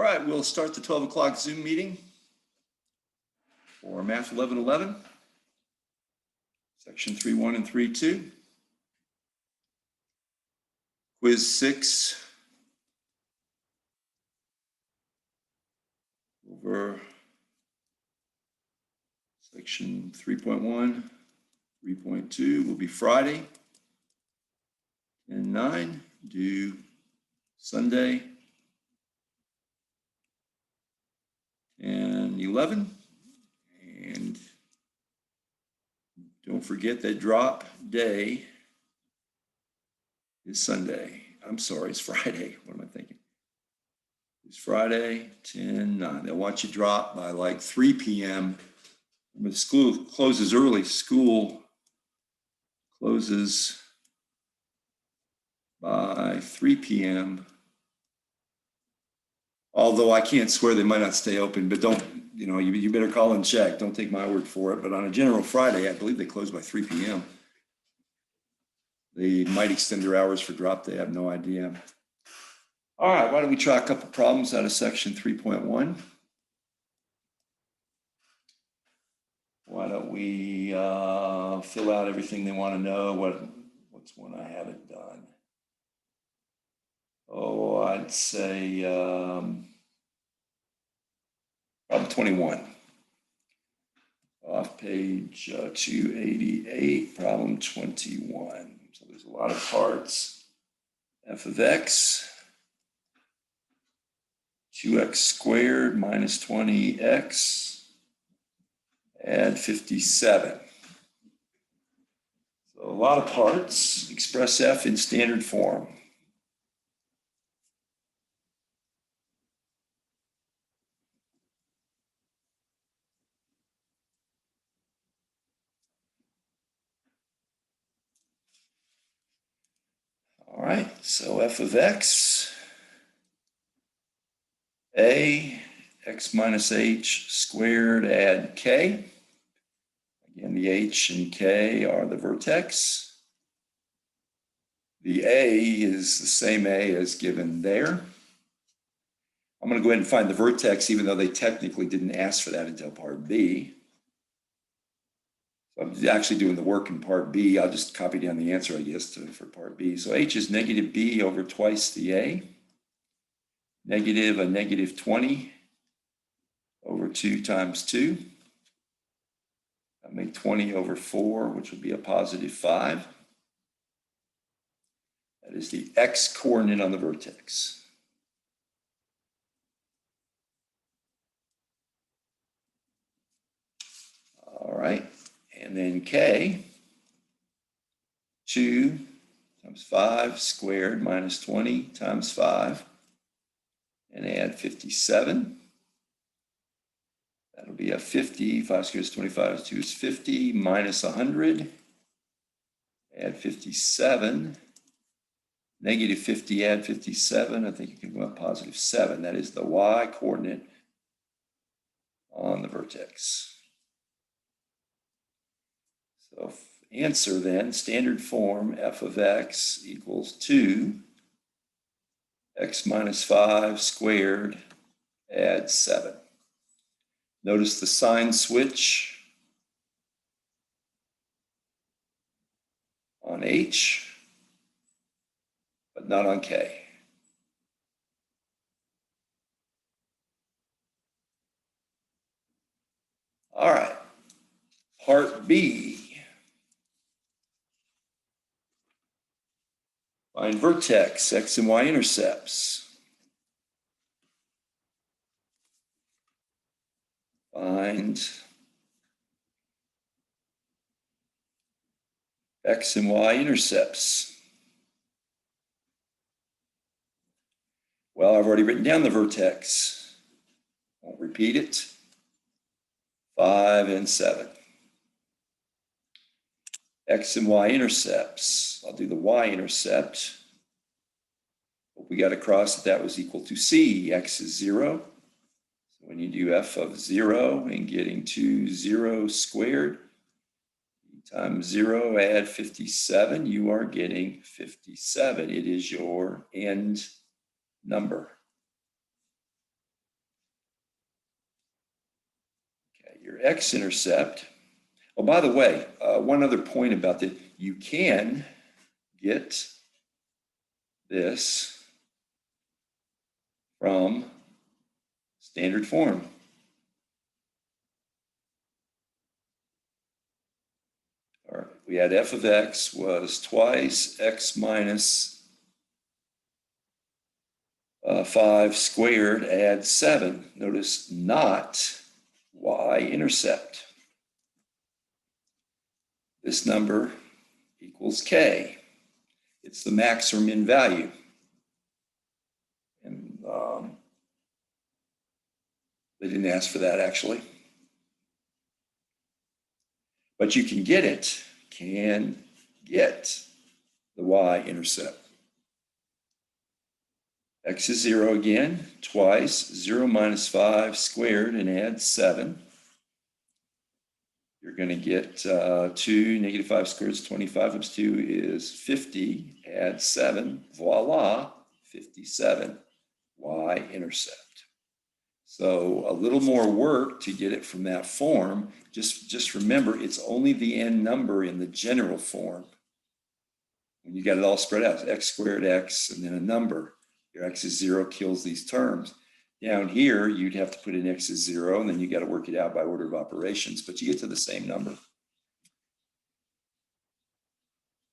right, we'll start the 12 o'clock Zoom meeting for Math 1111, Section 3.1 and 3.2. Quiz 6 over Section 3.1, 3.2 will be Friday, and 9 due Sunday, and 11. And don't forget that drop day is Sunday. I'm sorry, it's Friday. What am I thinking? It's Friday, 10/9. They'll want you drop by like 3 p.m. When school closes early, school closes by 3 p.m. Although I can't swear they might not stay open, but don't, you better call and check. Don't take my word for it. But on a general Friday, I believe they close by 3 p.m. They might extend their hours for drop day. I have no idea. All right, why don't we try a couple problems out of section 3.1? Why don't we fill out everything they want to know? What's one I haven't done? Oh, I'd say problem 21. Off page 288, problem 21. So there's a lot of parts. F of x, 2x squared minus 20x, add 57. So a lot of parts. Express f in standard form. All right, so f of x, a, x minus h squared, add k. Again, the h and k are the vertex. The a is the same a as given there. I'm going to go ahead and find the vertex, even though they technically didn't ask for that until part B. So I'm actually doing the work in part B. I'll just copy down the answer, I guess, for part B. So h is negative b over twice the a. Negative a negative 20 over 2 times 2. That make 20 over 4, which would be a positive 5. That is the x coordinate on the vertex. All right, and then k, 2 times 5 squared minus 20 times 5, and add 57. That'll be a 50, 5 squared is 25, 2 is 50, minus 100, add 57. Negative 50, add 57, I think you can go up positive 7. That is the y coordinate on the vertex. So answer then, standard form, f of x equals 2, x minus 5 squared, add 7. Notice the sign switch on h, but not on k. All right, part B. Find vertex, x and y intercepts. Find x and y intercepts. Well, I've already written down the vertex. Won't repeat it. 5 and 7. X and y intercepts. I'll do the y-intercept. But we got to cross that was equal to c. X is 0. So when you do f of 0 and getting to 0 squared times 0, add 57, you are getting 57. It is your end number. your x-intercept. Oh, by the way, one other point about that, you can get this from standard form. All right, we had f of x was twice x minus 5 squared, add 7. Notice not y-intercept. This number equals k. It's the max or min value. And they didn't ask for that, actually. But you can get it, can get the y-intercept. X is 0 again, twice, 0 minus 5 squared, and add 7. You're going to get 2, negative 5 squared is 25, times 2 is 50, add 7, voila, 57, y-intercept. So a little more work to get it from that form. Just remember, it's only the n number in the general form. When you got it all spread out, x squared x, and then a number. Your x is 0 kills these terms. Down here, you'd have to put in x is 0, and then you got to work it out by order of operations, but you get to the same number.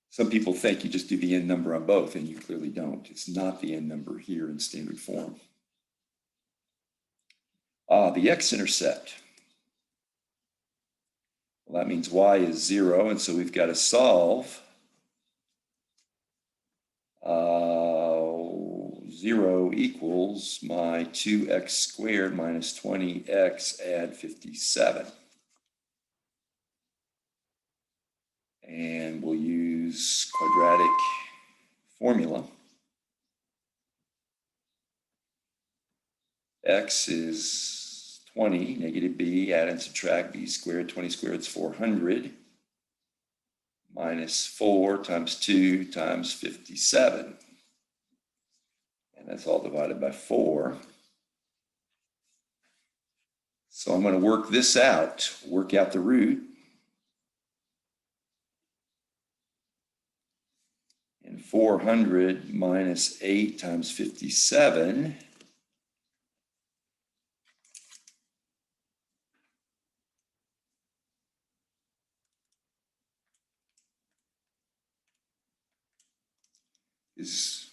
Some people think you just do the n number on both, and you clearly don't. It's not the n number here in standard form. The x-intercept. Well, that means y is 0, and so we've got to solve 0 equals my 2x squared minus 20x, add 57. And we'll use quadratic formula. X is 20, negative b, add and subtract b squared. 20 squared is 400, minus 4 times 2 times 57. And that's all divided by 4. So I'm going to work this out, work out the root. And 400 minus 8 times 57 is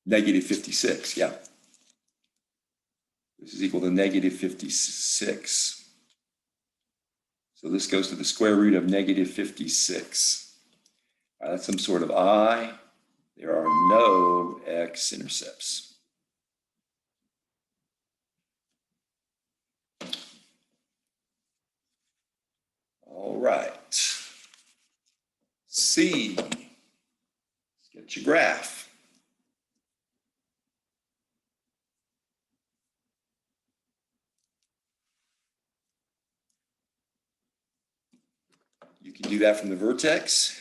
negative 56, yeah. This is equal to negative 56. So this goes to the square root of negative 56. That's some sort of I. There are no x-intercepts. All right. C. Let's get your graph. You can do that from the vertex.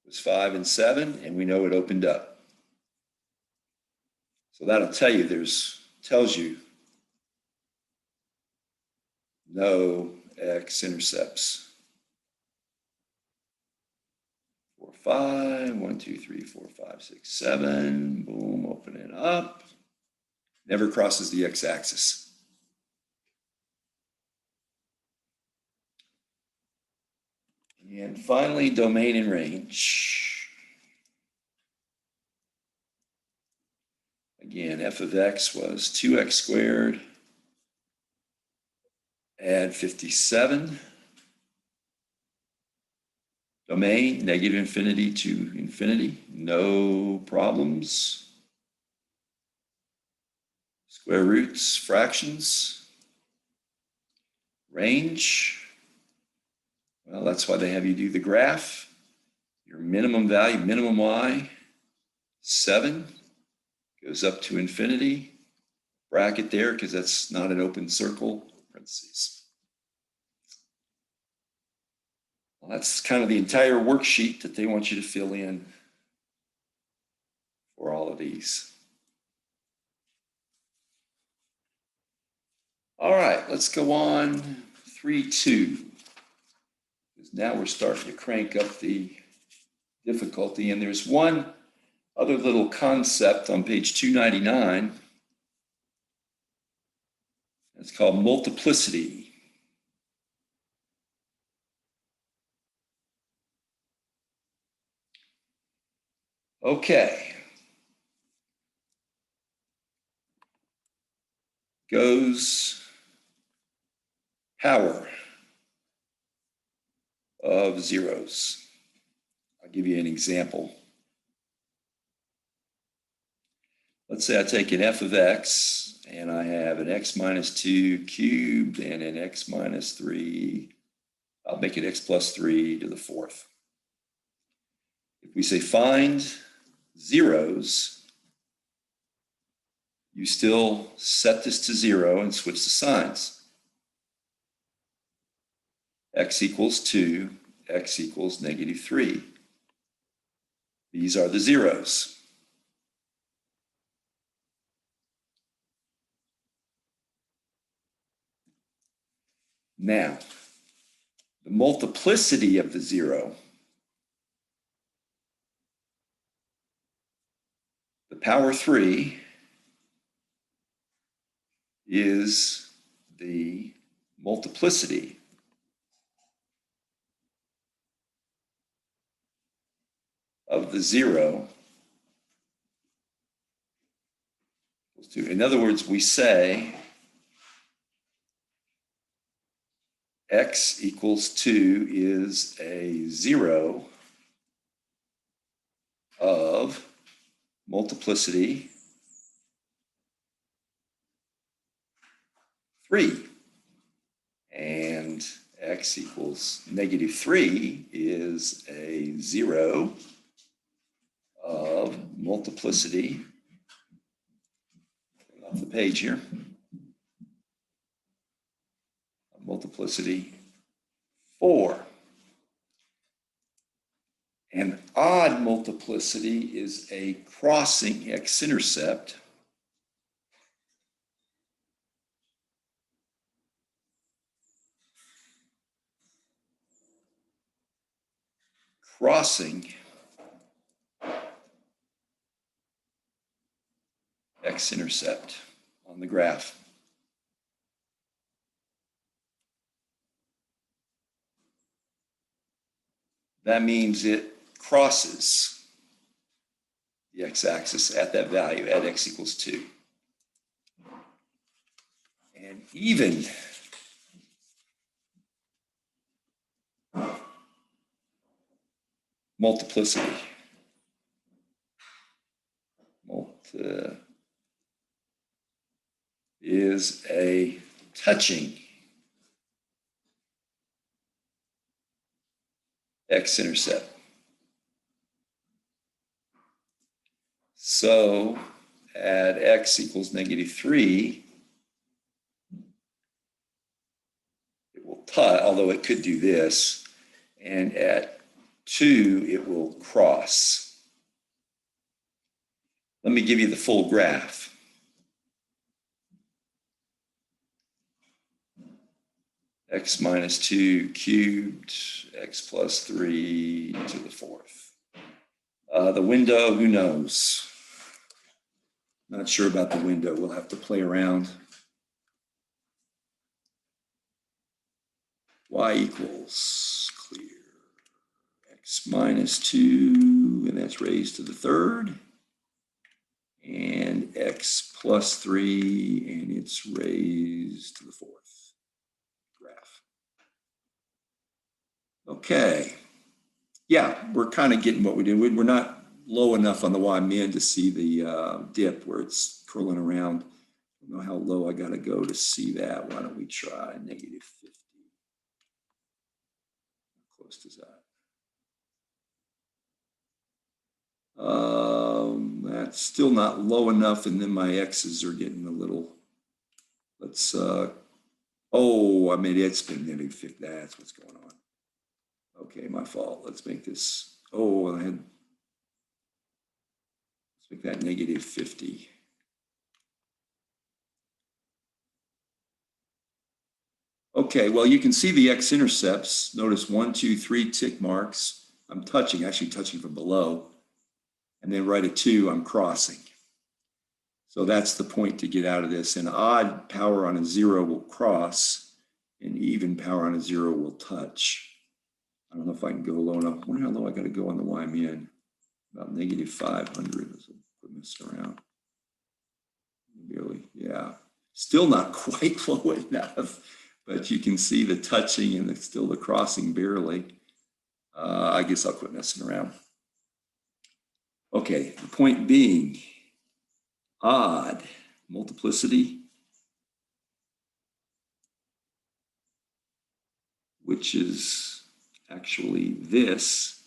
It was 5 and 7, and we know it opened up. So that'll tell you tells you no x-intercepts. 4, 5, 1, 2, 3, 4, 5, 6, 7. Boom, open it up. Never crosses the x-axis. And finally, domain and range. Again, f of x was 2x squared, add 57. Domain, negative infinity to infinity, no problems. Square roots, fractions. Range. Well, that's why they have you do the graph. Your minimum value, minimum y, 7, goes up to infinity. Bracket there because that's not an open circle, parentheses. Well, that's kind of the entire worksheet that they want you to fill in for all of these. All right, let's go on 3-2. Because now we're starting to crank up the difficulty. And there's one other little concept on page 299. It's called multiplicity. Okay. Goes power of zeros. I'll give you an example. Let's say I take an f of x and I have an x minus 2 cubed and an x minus 3. I'll make it x plus 3 to the fourth. If we say find zeros, you still set this to 0 and switch the signs. X equals 2, x equals negative 3. These are the zeros. Now, the multiplicity of the 0, the power 3, is the multiplicity of the 0. In other words, we say x equals 2 is a 0 of multiplicity 3. And x equals negative 3 is a 0 of multiplicity, off the page here, multiplicity 4. An odd multiplicity is a crossing x-intercept crossing x-intercept on the graph. That means it crosses the x-axis at that value, at x equals 2. And even multiplicity is a touching x-intercept. So at x equals negative 3, it will touch, although it could do this, and at 2, it will cross. Let me give you the full graph. X minus 2 cubed, x plus 3 to the fourth. The window, who knows? Not sure about the window. We'll have to play around. Y equals clear. X minus 2, and that's raised to the third. And x plus 3, and it's raised to the fourth. Graph. Okay. Yeah, we're kind of getting what we do. We're not low enough on the Y min to see the dip where it's curling around. I don't know how low I got to go to see that. Why don't we try negative 50? How close to that? That's still not low enough, and then my x's are getting a little. Let's. Oh, I made it spin negative 50. That's what's going on. Okay, my fault. Let's make this. Oh, let's make that negative 50. Okay, well, you can see the x-intercepts. Notice 1, 2, 3 tick marks. I'm touching, actually touching from below. And then right at 2, I'm crossing. So that's the point to get out of this. An odd power on a 0 will cross, and even power on a 0 will touch. I don't know if I can go low enough. I wonder how low I got to go on the YMN. About negative 500. Let's quit messing around. Really, yeah. Still not quite low enough, but you can see the touching and still the crossing barely. I guess I'll quit messing around. Okay, the point being, odd multiplicity, which is actually this.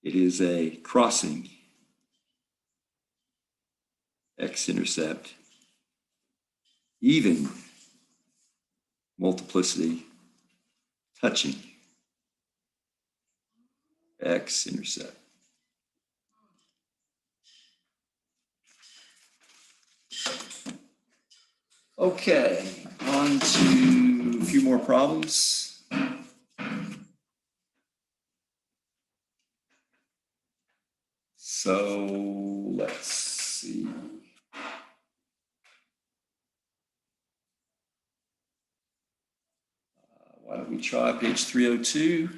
It is a crossing x-intercept. Even multiplicity, touching x-intercept. Okay, on to a few more problems. So let's see. Why don't we try page 302?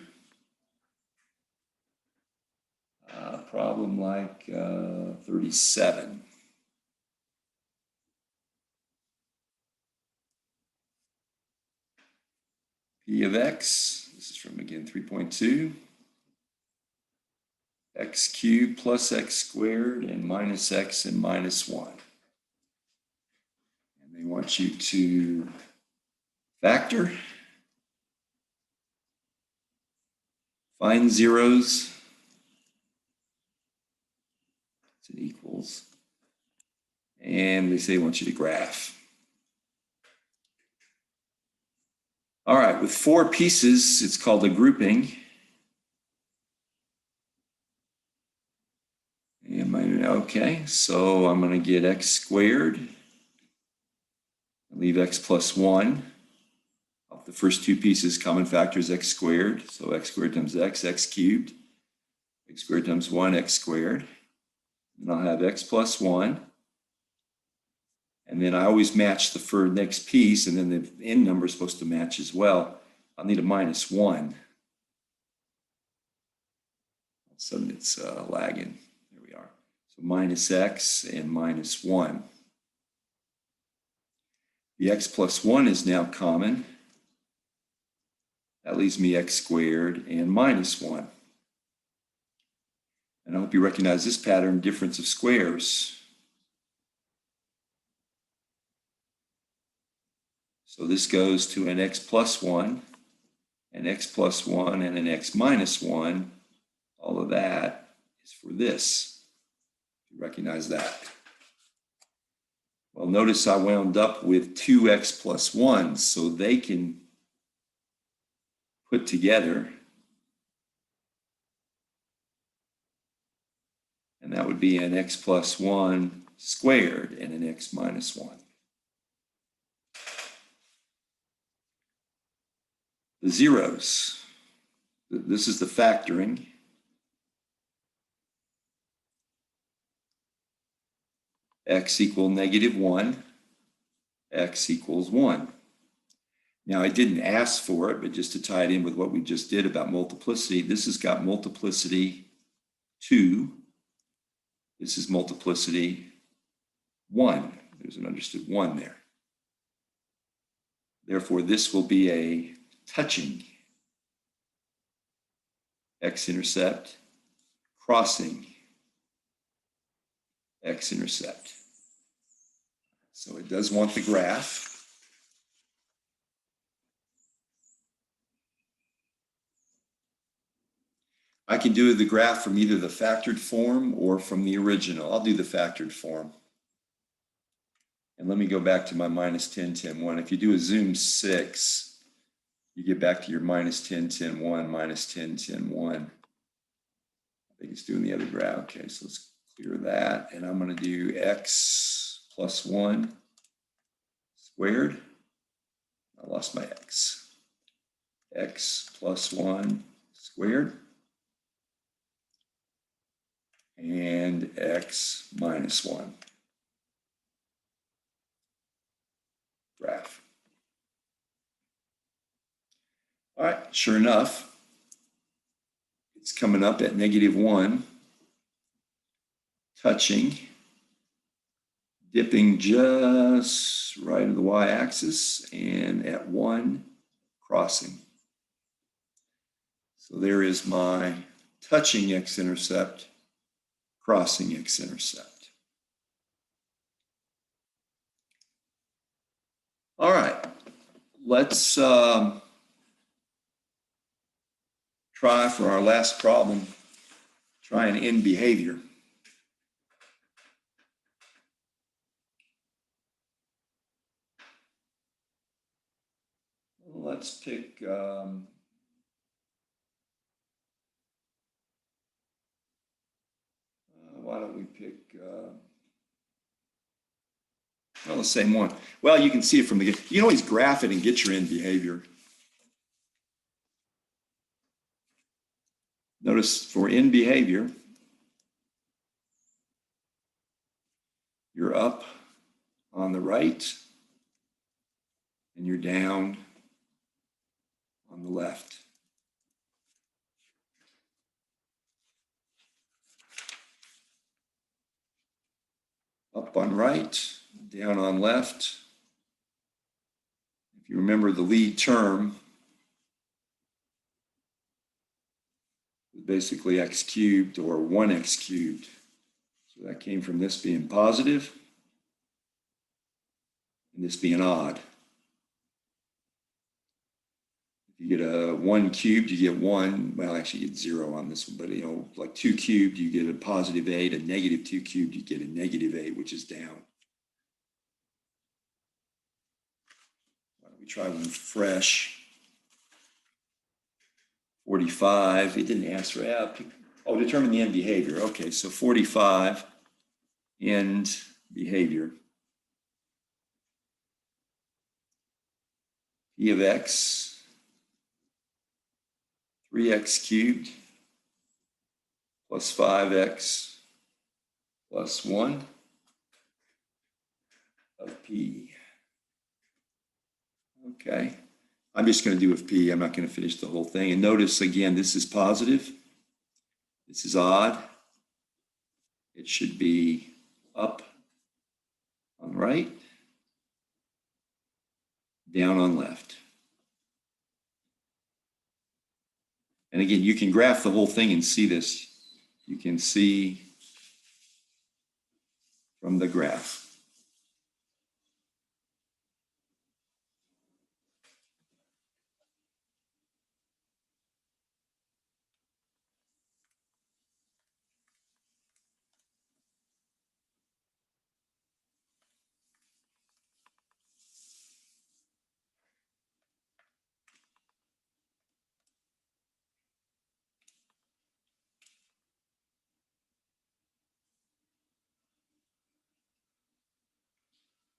Problem like 37. P of x, this is from again 3.2. X cubed plus x squared and minus x and minus 1. And they want you to factor, find zeros, it's an equals, and they say they want you to graph. All right, with 4 pieces, it's called a grouping. Okay, so I'm going to get x squared. Leave x plus 1. Off the first 2 pieces, common factor is x squared. So x squared times x cubed. X squared times 1, x squared. And I'll have x plus 1. And then I always match the next piece, and then the end number is supposed to match as well. I'll need a minus 1. All of a sudden it's lagging. There we are. So minus x and minus 1. The x plus 1 is now common. That leaves me x squared and minus 1. And I hope you recognize this pattern, difference of squares. So this goes to an x plus 1, an x plus 1, and an x minus 1. All of that is for this. You recognize that. Well, notice I wound up with 2x plus 1, so they can put together. And that would be an x plus 1 squared and an x minus 1. The zeros. This is the factoring. X equal negative 1. X equals 1. Now, I didn't ask for it, but just to tie it in with what we just did about multiplicity, this has got multiplicity 2. This is multiplicity 1. There's an understood 1 there. Therefore, this will be a touching x-intercept, crossing x-intercept. So it does want the graph. I can do the graph from either the factored form or from the original. I'll do the factored form. And let me go back to my minus 10, 10, 1. If you do a zoom 6, you get back to your minus 10, 10, 1, minus 10, 10, 1. I think it's doing the other graph. Okay, so let's clear that. And I'm going to do x plus 1 squared I lost my x. X plus 1 squared and x minus 1. Graph. All right, sure enough, it's coming up at -1, touching, dipping just right of the y-axis, and at 1, crossing. So there is my touching x-intercept, crossing x-intercept. All right, let's try for our last problem, try an end behavior. Let's pick why don't we pick well, the same one. Well, you can see it from the, you can always graph it and get your end behavior. Notice for end behavior, you're up on the right and you're down on the left. Up on right, down on left. If you remember the lead term, basically x cubed or 1x cubed. So that came from this being positive and this being odd. If you get a 1 cubed, you get 1. Well, actually you get 0 on this one, but you know, like 2 cubed, you get a +8. A -2 cubed, you get a -8, which is down. Why don't we try one fresh? 45, it didn't ask for, oh, determine the end behavior. Okay, so 45, end behavior. P of x, 3x cubed plus 5x plus 1 of p. Okay. I'm just going to do with p. I'm not going to finish the whole thing. And notice again, this is positive. This is odd. It should be up on right, down on left. And again, you can graph the whole thing and see this. You can see from the graph.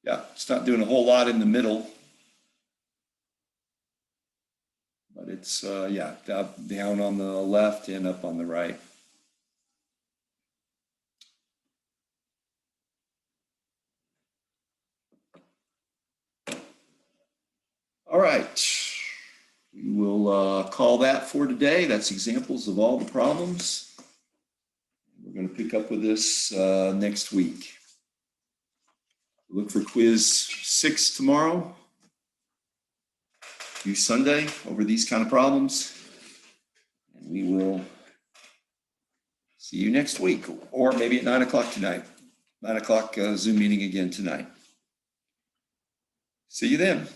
Yeah, it's not doing a whole lot in the middle, but it's, yeah, down on the left and up on the right. All right, we will call that for today. That's examples of all the problems. We're going to pick up with this next week. Look for quiz 6 tomorrow. Do Sunday over these kind of problems. And we will see you next week, or maybe at 9 o'clock tonight. 9 o'clock Zoom meeting again tonight. See you then.